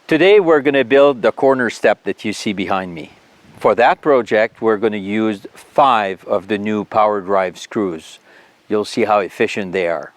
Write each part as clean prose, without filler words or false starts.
Today we're going to build the corner step that you see behind me. For that project, we're going to use 5 of the new PWR DRIVE screws. You'll see how efficient they are.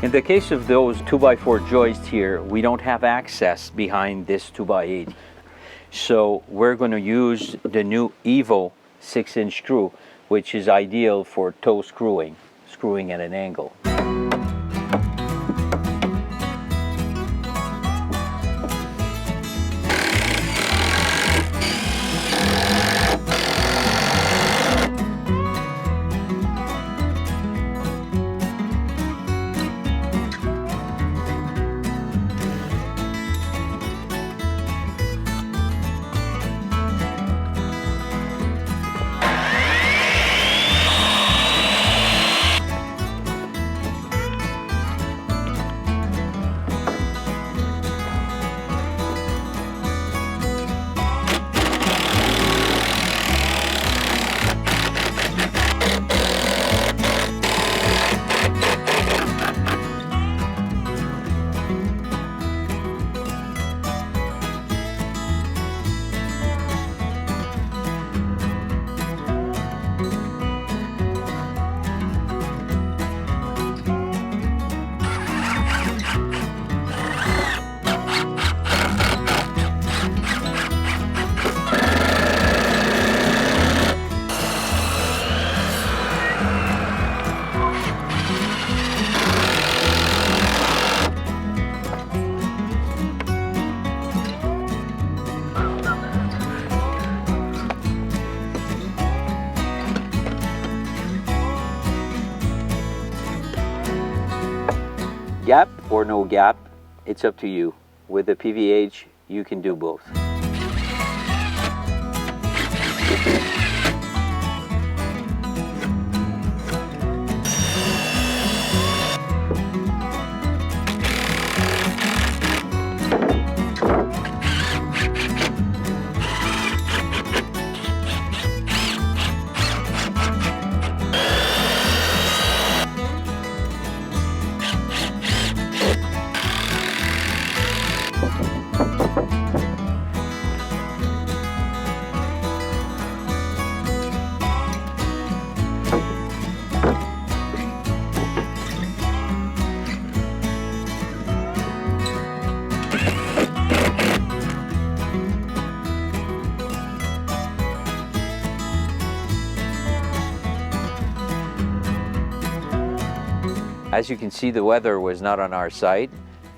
In the case of those 2x4 joists here, we don't have access behind this 2x8. So we're going to use the new Evo 6-inch screw, which is ideal for toe screwing at an angle. Gap or no gap, it's up to you. With the PVH, you can do both. As you can see, the weather was not on our side,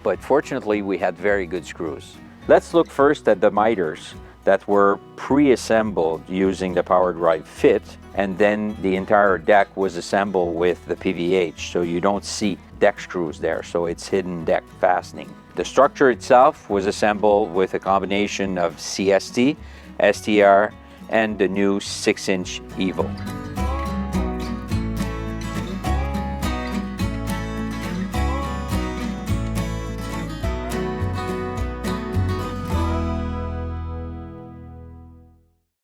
but fortunately we had very good screws. Let's look first at the miters that were pre-assembled using the PWR DRIVE fit, and then the entire deck was assembled with the PVH, so you don't see deck screws there, so it's hidden deck fastening. The structure itself was assembled with a combination of CST, STR, and the new 6-inch Evo.